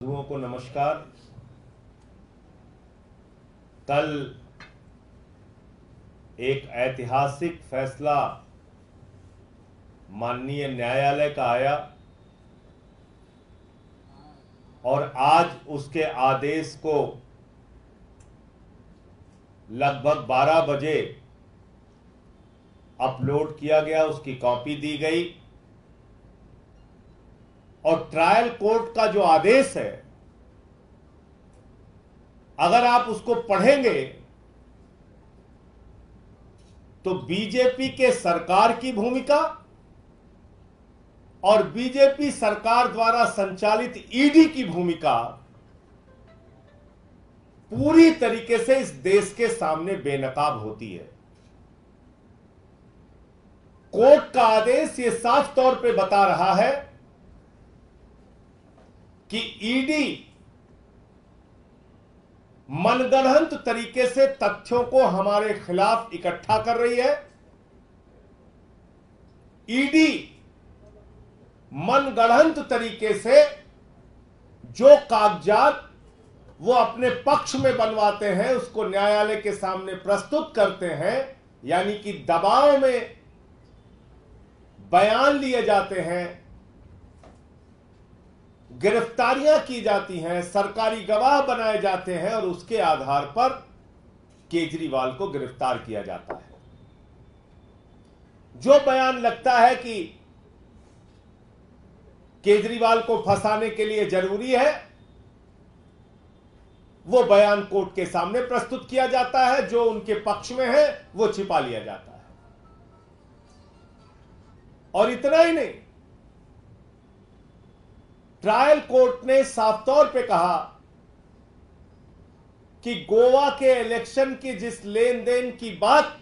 साधुओं को नमस्कार। कल एक ऐतिहासिक फैसला माननीय न्यायालय का आया और आज उसके आदेश को लगभग 12 बजे अपलोड किया गया, उसकी कॉपी दी गई और ट्रायल कोर्ट का जो आदेश है, अगर आप उसको पढ़ेंगे तो बीजेपी के सरकार की भूमिका और बीजेपी सरकार द्वारा संचालित ईडी की भूमिका पूरी तरीके से इस देश के सामने बेनकाब होती है। कोर्ट का आदेश ये साफ तौर पे बता रहा है कि ईडी मनगढ़ंत तरीके से तथ्यों को हमारे खिलाफ इकट्ठा कर रही है। ईडी मनगढ़ंत तरीके से जो कागजात वो अपने पक्ष में बनवाते हैं उसको न्यायालय के सामने प्रस्तुत करते हैं, यानी कि दबाव में बयान लिए जाते हैं, गिरफ्तारियां की जाती हैं, सरकारी गवाह बनाए जाते हैं और उसके आधार पर केजरीवाल को गिरफ्तार किया जाता है। जो बयान लगता है कि केजरीवाल को फंसाने के लिए जरूरी है, वो बयान कोर्ट के सामने प्रस्तुत किया जाता है। जो उनके पक्ष में है वो छिपा लिया जाता है। और इतना ही नहीं, ट्रायल कोर्ट ने साफ तौर पे कहा कि गोवा के इलेक्शन की जिस लेन देन की बात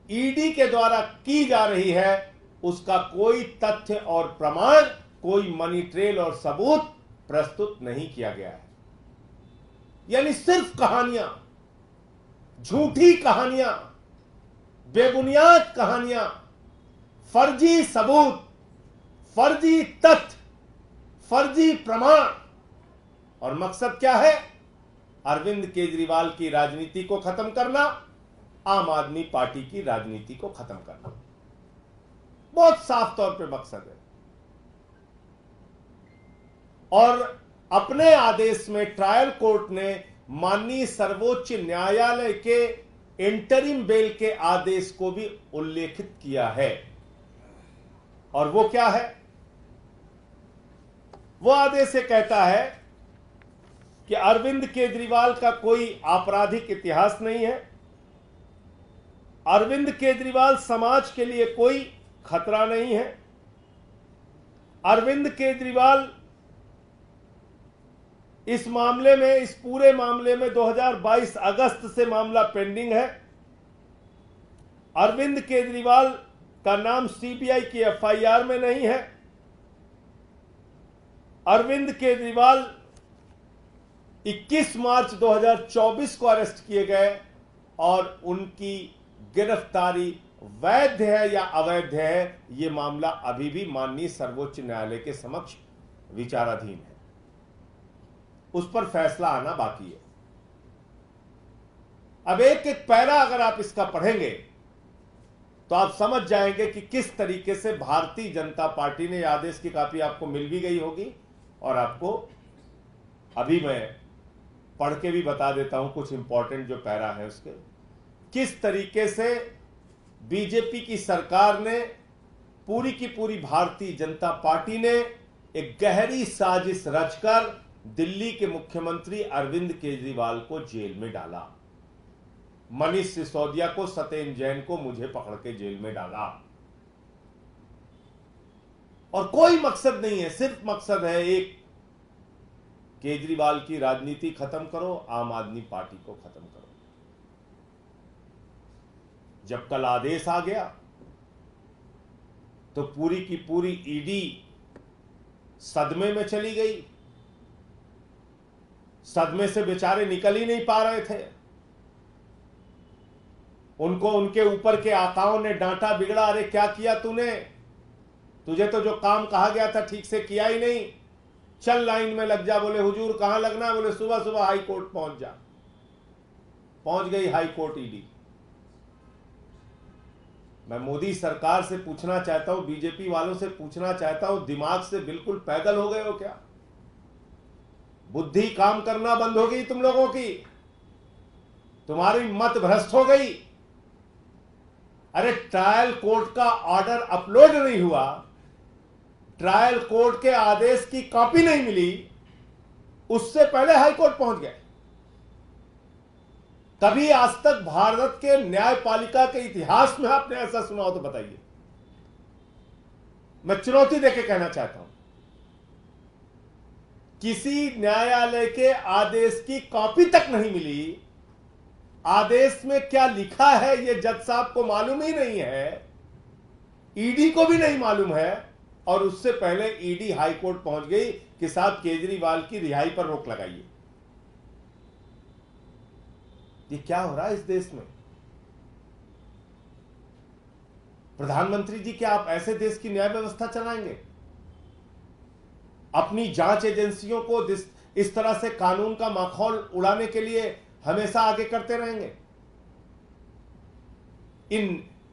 ईडी के द्वारा की जा रही है उसका कोई तथ्य और प्रमाण, कोई मनी ट्रेल और सबूत प्रस्तुत नहीं किया गया है। यानी सिर्फ कहानियां, झूठी कहानियां, बेबुनियाद कहानियां, फर्जी सबूत, फर्जी तथ्य, फर्जी प्रमाण। और मकसद क्या है? अरविंद केजरीवाल की राजनीति को खत्म करना, आम आदमी पार्टी की राजनीति को खत्म करना। बहुत साफ तौर पे मकसद है। और अपने आदेश में ट्रायल कोर्ट ने माननीय सर्वोच्च न्यायालय के इंटरिम बेल के आदेश को भी उल्लेखित किया है। और वो क्या है? वो आदेश से कहता है कि अरविंद केजरीवाल का कोई आपराधिक इतिहास नहीं है, अरविंद केजरीवाल समाज के लिए कोई खतरा नहीं है, अरविंद केजरीवाल इस मामले में, इस पूरे मामले में 2022 अगस्त से मामला पेंडिंग है। अरविंद केजरीवाल का नाम सीबीआई की एफआईआर में नहीं है। अरविंद केजरीवाल 21 मार्च 2024 को अरेस्ट किए गए और उनकी गिरफ्तारी वैध है या अवैध है, यह मामला अभी भी माननीय सर्वोच्च न्यायालय के समक्ष विचाराधीन है। उस पर फैसला आना बाकी है। अब एक एक पैरा अगर आप इसका पढ़ेंगे तो आप समझ जाएंगे कि किस तरीके से भारतीय जनता पार्टी ने आदेश की कॉपी आपको मिल भी गई होगी और आपको अभी मैं पढ़ के भी बता देता हूं कुछ इंपॉर्टेंट जो पैरा है उसके। किस तरीके से बीजेपी की सरकार ने, पूरी की पूरी भारतीय जनता पार्टी ने एक गहरी साजिश रचकर दिल्ली के मुख्यमंत्री अरविंद केजरीवाल को जेल में डाला, मनीष सिसोदिया को, सत्येंद्र जैन को, मुझे पकड़ के जेल में डाला। और कोई मकसद नहीं है, सिर्फ मकसद है एक, केजरीवाल की राजनीति खत्म करो, आम आदमी पार्टी को खत्म करो। जब कल आदेश आ गया तो पूरी की पूरी ईडी सदमे में चली गई। सदमे से बेचारे निकल ही नहीं पा रहे थे। उनको उनके ऊपर के आकाओं ने डांटा, बिगड़ा, अरे क्या किया तूने, तुझे तो जो काम कहा गया था ठीक से किया ही नहीं, चल लाइन में लग जा। बोले हुजूर कहां लगना है? बोले सुबह सुबह हाई कोर्ट पहुंच जा। पहुंच गई हाई कोर्ट ईडी। मैं मोदी सरकार से पूछना चाहता हूं, बीजेपी वालों से पूछना चाहता हूं, दिमाग से बिल्कुल पैदल हो गए हो क्या? बुद्धि काम करना बंद हो गई तुम लोगों की? तुम्हारी मत भ्रष्ट हो गई? अरे ट्रायल कोर्ट का ऑर्डर अपलोड नहीं हुआ, ट्रायल कोर्ट के आदेश की कॉपी नहीं मिली, उससे पहले हाई कोर्ट पहुंच गए। कभी आज तक भारत के न्यायपालिका के इतिहास में आपने ऐसा सुना हो तो बताइए। मैं चुनौती देके कहना चाहता हूं, किसी न्यायालय के आदेश की कॉपी तक नहीं मिली। आदेश में क्या लिखा है यह जज साहब को मालूम ही नहीं है, ईडी को भी नहीं मालूम है, और उससे पहले ईडी हाई कोर्ट पहुंच गई कि साहब केजरीवाल की रिहाई पर रोक लगाइए। ये क्या हो रहा है इस देश में? प्रधानमंत्री जी, क्या आप ऐसे देश की न्याय व्यवस्था चलाएंगे? अपनी जांच एजेंसियों को इस तरह से कानून का माखौल उड़ाने के लिए हमेशा आगे करते रहेंगे?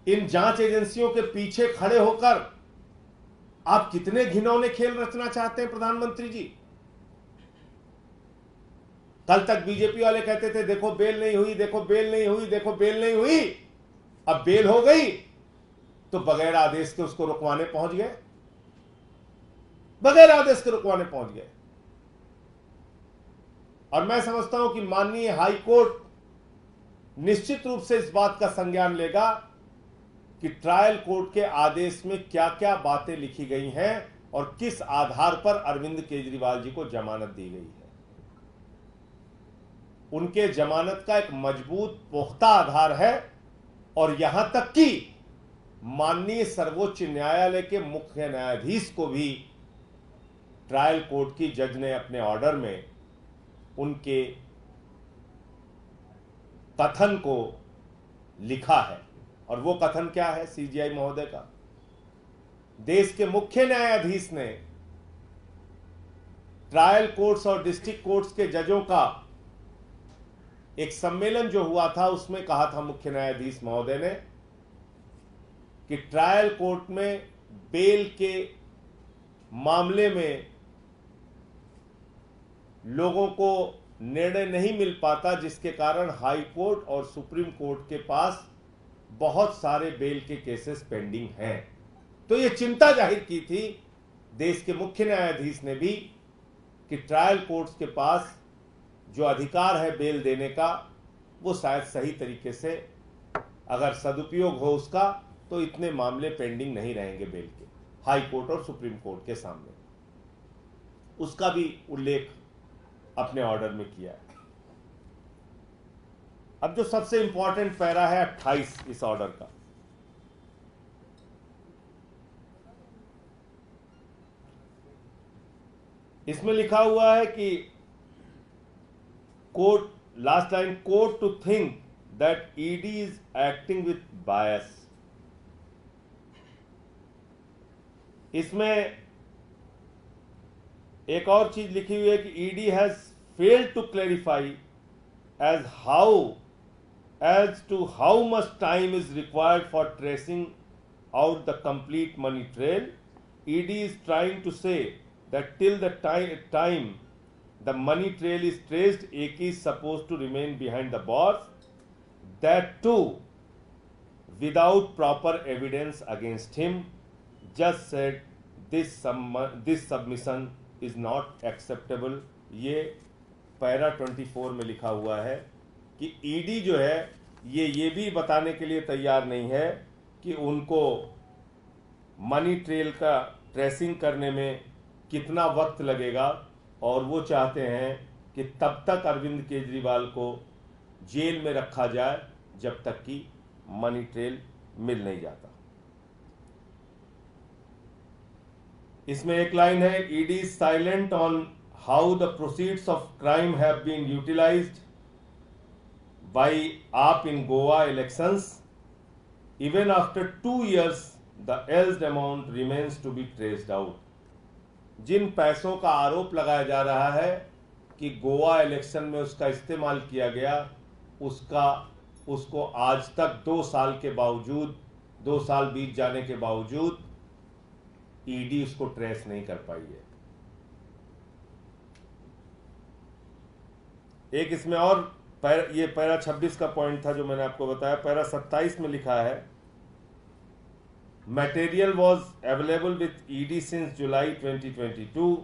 इन जांच एजेंसियों के पीछे खड़े होकर आप कितने घिनौने खेल रचना चाहते हैं प्रधानमंत्री जी? कल तक बीजेपी वाले कहते थे देखो बेल नहीं हुई, देखो बेल नहीं हुई, देखो बेल नहीं हुई। अब बेल हो गई तो बगैर आदेश के उसको रुकवाने पहुंच गए, बगैर आदेश के रुकवाने पहुंच गए। और मैं समझता हूं कि माननीय हाई कोर्ट निश्चित रूप से इस बात का संज्ञान लेगा कि ट्रायल कोर्ट के आदेश में क्या क्या बातें लिखी गई हैं और किस आधार पर अरविंद केजरीवाल जी को जमानत दी गई है। उनके जमानत का एक मजबूत पुख्ता आधार है, और यहां तक कि माननीय सर्वोच्च न्यायालय के मुख्य न्यायाधीश को भी ट्रायल कोर्ट की जज ने अपने ऑर्डर में उनके कथन को लिखा है। और वो कथन क्या है सीजीआई महोदय का? देश के मुख्य न्यायाधीश ने ट्रायल कोर्ट्स और डिस्ट्रिक्ट कोर्ट्स के जजों का एक सम्मेलन जो हुआ था उसमें कहा था मुख्य न्यायाधीश महोदय ने कि ट्रायल कोर्ट में बेल के मामले में लोगों को निर्णय नहीं मिल पाता, जिसके कारण हाई कोर्ट और सुप्रीम कोर्ट के पास बहुत सारे बेल के केसेस पेंडिंग हैं। तो ये चिंता जाहिर की थी देश के मुख्य न्यायाधीश ने भी कि ट्रायल कोर्ट्स के पास जो अधिकार है बेल देने का, वो शायद सही तरीके से अगर सदुपयोग हो उसका, तो इतने मामले पेंडिंग नहीं रहेंगे बेल के हाई कोर्ट और सुप्रीम कोर्ट के सामने। उसका भी उल्लेख अपने ऑर्डर में किया है। अब जो सबसे इंपॉर्टेंट पैरा है 28 इस ऑर्डर का, इसमें लिखा हुआ है कि court, last line, court to think that ED is acting with bias. इसमें एक और चीज लिखी हुई है कि ED has failed to clarify as to how much time is required for tracing out the complete money trail. ED is trying to say that till the time the money trail is traced, AK is supposed to remain behind the bars, that too without proper evidence against him. Just said this submission is not acceptable. ये para 24 में लिखा हुआ है कि ED जो है ये भी बताने के लिए तैयार नहीं है कि उनको मनी ट्रेल का ट्रेसिंग करने में कितना वक्त लगेगा, और वो चाहते हैं कि तब तक अरविंद केजरीवाल को जेल में रखा जाए जब तक कि मनी ट्रेल मिल नहीं जाता। इसमें एक लाइन है, ED is silent on how the proceeds of crime have been utilised by AAP in Goa elections. Even after 2 years, the alleged amount remains to be traced out. जिन पैसों का आरोप लगाया जा रहा है कि गोवा इलेक्शन में उसका इस्तेमाल किया गया, उसको आज तक 2 साल के बावजूद, 2 साल बीत जाने के बावजूद ईडी उसको ट्रेस नहीं कर पाई है। एक इसमें और ये पैरा 26 का पॉइंट था जो मैंने आपको बताया। पैरा 27 में लिखा है, material was available with ED since July 2022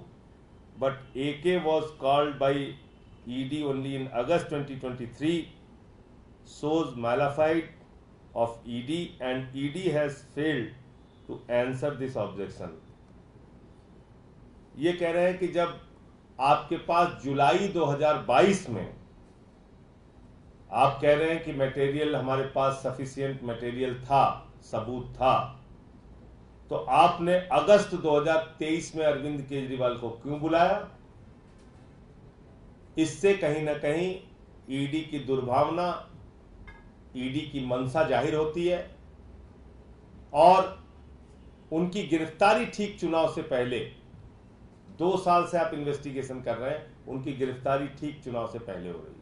but AK was called by ED only in August 2023, shows malafide of ED and ED has failed to answer this objection। ये कह रहे हैं कि जब आपके पास जुलाई 2022 में आप कह रहे हैं कि मटेरियल हमारे पास सफिशिएंट मटेरियल था, सबूत था, तो आपने अगस्त 2023 में अरविंद केजरीवाल को क्यों बुलाया? इससे कहीं ना कहीं ईडी की दुर्भावना, ईडी की मंशा जाहिर होती है और उनकी गिरफ्तारी ठीक चुनाव से पहले, 2 साल से आप इन्वेस्टिगेशन कर रहे हैं, उनकी गिरफ्तारी ठीक चुनाव से पहले हो रही है।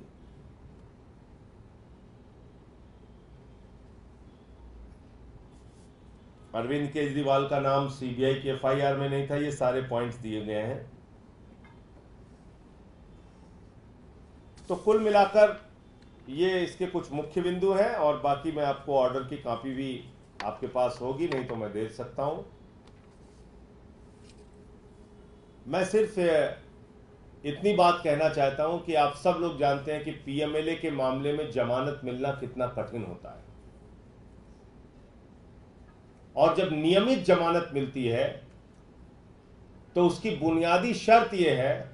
अरविंद केजरीवाल का नाम सीबीआई की FIR में नहीं था। ये सारे पॉइंट्स दिए गए हैं। तो कुल मिलाकर ये इसके कुछ मुख्य बिंदु हैं और बाकी मैं आपको ऑर्डर की कॉपी भी आपके पास होगी, नहीं तो मैं दे सकता हूं। मैं सिर्फ इतनी बात कहना चाहता हूं कि आप सब लोग जानते हैं कि PMLA के मामले में जमानत मिलना कितना कठिन होता है, और जब नियमित जमानत मिलती है तो उसकी बुनियादी शर्त यह है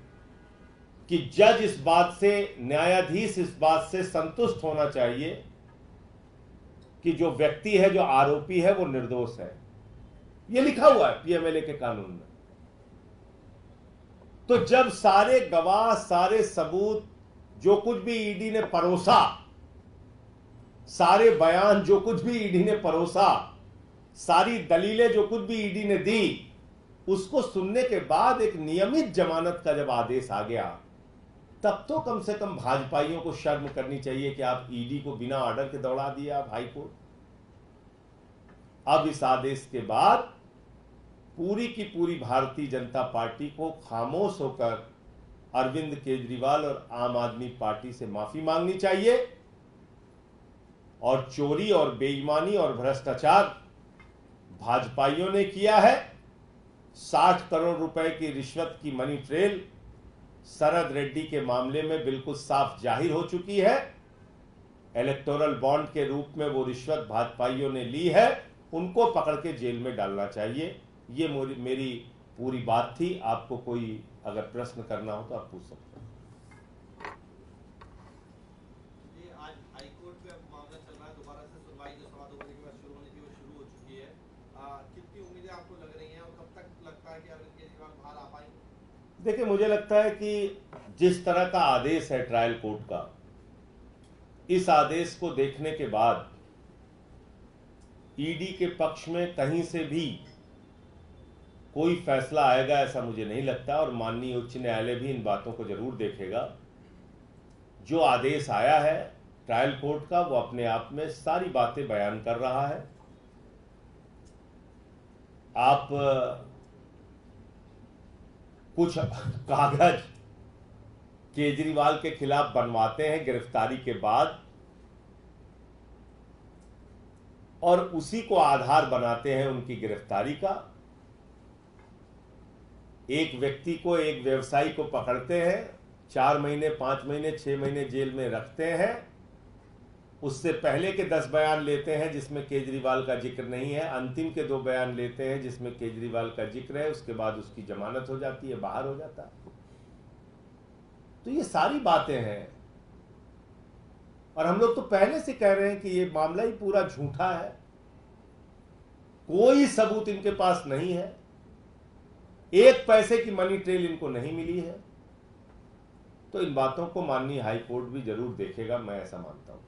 कि जज इस बात से, न्यायाधीश इस बात से संतुष्ट होना चाहिए कि जो व्यक्ति है, जो आरोपी है, वो निर्दोष है। यह लिखा हुआ है PMLA के कानून में। तो जब सारे गवाह, सारे सबूत, जो कुछ भी ईडी ने परोसा, सारे बयान जो कुछ भी ईडी ने परोसा, सारी दलीलें जो कुछ भी ईडी ने दी, उसको सुनने के बाद एक नियमित जमानत का जब आदेश आ गया, तब तो कम से कम भाजपाइयों को शर्म करनी चाहिए कि आप ईडी को बिना ऑर्डर के दौड़ा दिए आप हाई कोर्ट। अब इस आदेश के बाद पूरी की पूरी भारतीय जनता पार्टी को खामोश होकर अरविंद केजरीवाल और आम आदमी पार्टी से माफी मांगनी चाहिए। और चोरी और बेईमानी और भ्रष्टाचार भाजपाइयों ने किया है। 60 करोड़ रुपए की रिश्वत की मनी ट्रेल शरद रेड्डी के मामले में बिल्कुल साफ जाहिर हो चुकी है। इलेक्टोरल बॉन्ड के रूप में वो रिश्वत भाजपाइयों ने ली है, उनको पकड़ के जेल में डालना चाहिए। ये मेरी पूरी बात थी। आपको कोई अगर प्रश्न करना हो तो आप पूछ सकते हैं। देखिए, मुझे लगता है कि जिस तरह का आदेश है ट्रायल कोर्ट का, इस आदेश को देखने के बाद ईडी के पक्ष में कहीं से भी कोई फैसला आएगा ऐसा मुझे नहीं लगता। और माननीय उच्च न्यायालय भी इन बातों को जरूर देखेगा। जो आदेश आया है ट्रायल कोर्ट का, वो अपने आप में सारी बातें बयान कर रहा है। आप कुछ कागज केजरीवाल के खिलाफ बनवाते हैं गिरफ्तारी के बाद, और उसी को आधार बनाते हैं उनकी गिरफ्तारी का। एक व्यक्ति को, एक व्यवसायी को पकड़ते हैं, 4 महीने, 5 महीने, 6 महीने जेल में रखते हैं। उससे पहले के 10 बयान लेते हैं जिसमें केजरीवाल का जिक्र नहीं है, अंतिम के 2 बयान लेते हैं जिसमें केजरीवाल का जिक्र है। उसके बाद उसकी जमानत हो जाती है, बाहर हो जाता है। तो ये सारी बातें हैं, और हम लोग तो पहले से कह रहे हैं कि ये मामला ही पूरा झूठा है। कोई सबूत इनके पास नहीं है, 1 पैसे की मनी ट्रेल इनको नहीं मिली है। तो इन बातों को माननीय हाई कोर्ट भी जरूर देखेगा, मैं ऐसा मानता हूं।